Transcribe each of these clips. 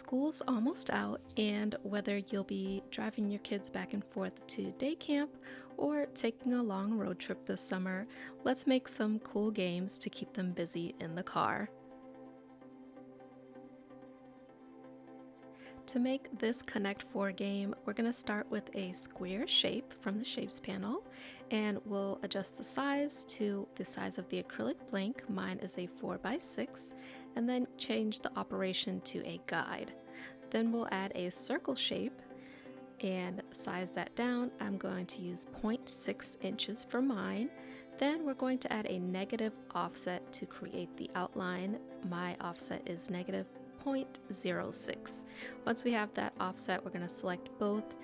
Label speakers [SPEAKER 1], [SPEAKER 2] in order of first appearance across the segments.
[SPEAKER 1] School's almost out, and whether you'll be driving your kids back and forth to day camp or taking a long road trip this summer, let's make some cool games to keep them busy in the car. To make this Connect 4 game, we're going to start with a square shape from the Shapes panel, and we'll adjust the size to the size of the acrylic blank. Mine is a 4x6, and then change the operation to a guide. Then we'll add a circle shape and size that down. I'm going to use 0.6 inches for mine. Then we're going to add a negative offset to create the outline. My offset is negative 0.06. Once we have that offset, we're going to select both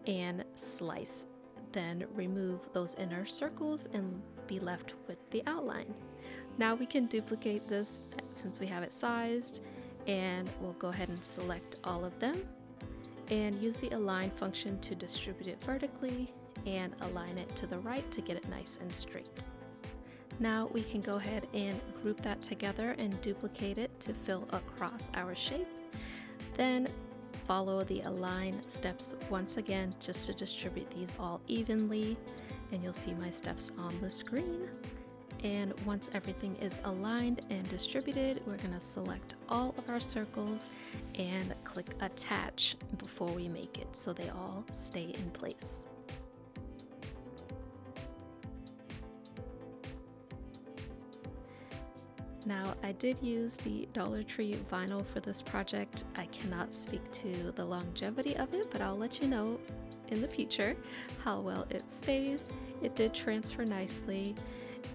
[SPEAKER 1] and slice. Then remove those inner circles and be left with the outline. Now we can duplicate this since we have it sized, and we'll go ahead and select all of them and use the align function to distribute it vertically and align it to the right to get it nice and straight. Now we can go ahead and group that together and duplicate it to fill across our shape. Then follow the align steps once again just to distribute these all evenly, and you'll see my steps on the screen. And once everything is aligned and distributed, we're going to select all of our circles and click attach before we make it so they all stay in place. Now, I did use the Dollar Tree vinyl for this project. I cannot speak to the longevity of it, but I'll let you know in the future how well it stays. It did transfer nicely,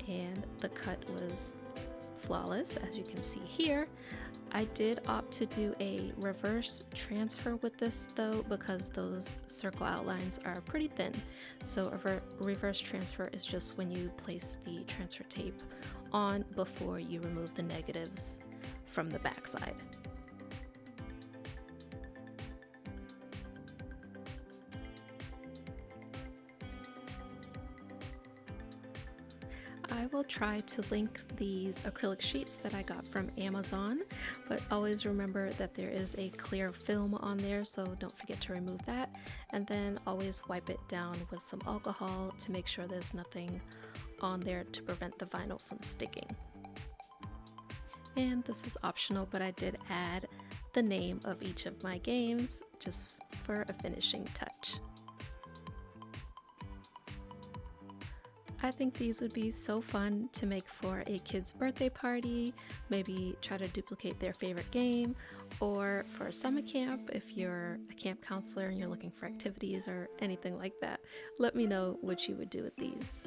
[SPEAKER 1] and the cut was flawless, as you can see here. I did opt to do a reverse transfer with this though, because those circle outlines are pretty thin. So a reverse transfer is just when you place the transfer tape on before you remove the negatives from the back side. I will try to link these acrylic sheets that I got from Amazon, but always remember that there is a clear film on there, so don't forget to remove that. And then always wipe it down with some alcohol to make sure there's nothing on there to prevent the vinyl from sticking. And this is optional, but I did add the name of each of my games just for a finishing touch. I think these would be so fun to make for a kid's birthday party, maybe try to duplicate their favorite game, or for a summer camp if you're a camp counselor and you're looking for activities or anything like that. Let me know what you would do with these.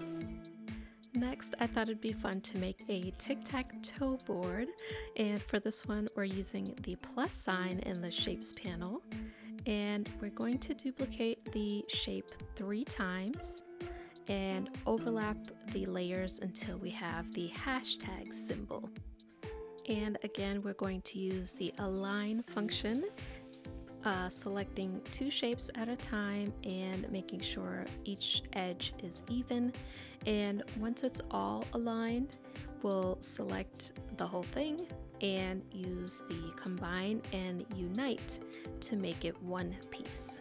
[SPEAKER 1] Next, I thought it'd be fun to make a tic-tac-toe board, and for this one we're using the plus sign in the shapes panel, and we're going to duplicate the shape 3 times and overlap the layers until we have the hashtag symbol. And again, we're going to use the align function, selecting 2 shapes at a time and making sure each edge is even. And once it's all aligned, we'll select the whole thing and use the combine and unite to make it one piece.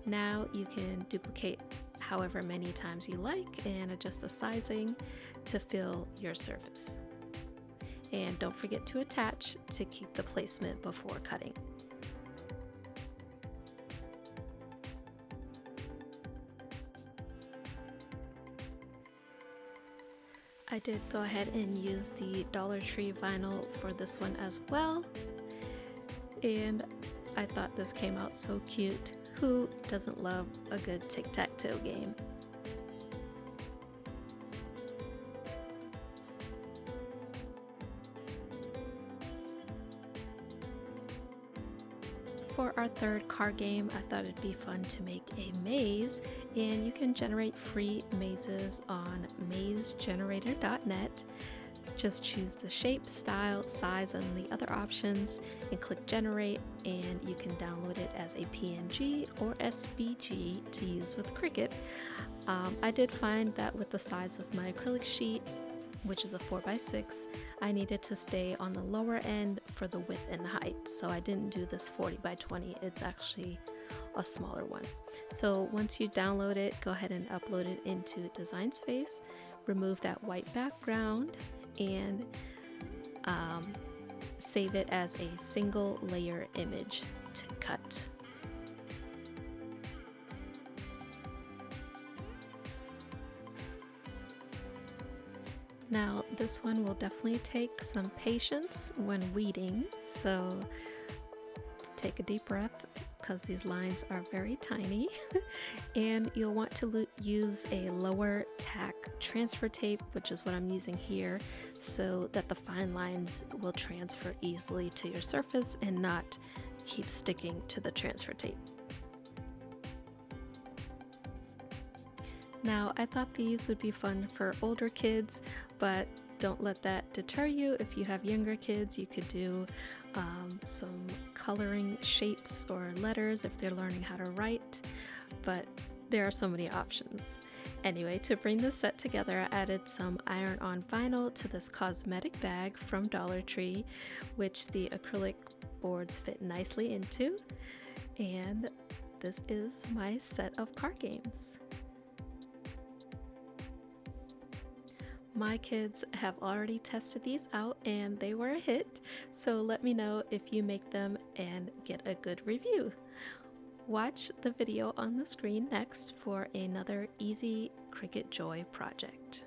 [SPEAKER 1] Now you can duplicate however many times you like and adjust the sizing to fill your surface. And don't forget to attach to keep the placement before cutting. I did go ahead and use the Dollar Tree vinyl for this one as well, and I thought this came out so cute. Who doesn't love a good tic-tac-toe game? For our third card game, I thought it'd be fun to make a maze, and you can generate free mazes on mazegenerator.net. Just choose the shape, style, size, and the other options and click generate, and you can download it as a PNG or SVG to use with Cricut. I did find that with the size of my acrylic sheet, which is a 4x6, I needed to stay on the lower end for the width and height. So I didn't do this 40x20, it's actually a smaller one. So once you download it, go ahead and upload it into Design Space, remove that white background, and save it as a single layer image to cut. Now this one will definitely take some patience when weeding, so take a deep breath because these lines are very tiny. And you'll want to use a lower tack transfer tape, which is what I'm using here, so that the fine lines will transfer easily to your surface and not keep sticking to the transfer tape. Now, I thought these would be fun for older kids, but don't let that deter you. If you have younger kids, you could do some coloring shapes or letters if they're learning how to write, but there are so many options. Anyway, to bring this set together, I added some iron-on vinyl to this cosmetic bag from Dollar Tree, which the acrylic boards fit nicely into, and this is my set of card games. My kids have already tested these out and they were a hit, so let me know if you make them and get a good review. Watch the video on the screen next for another easy Cricut Joy project.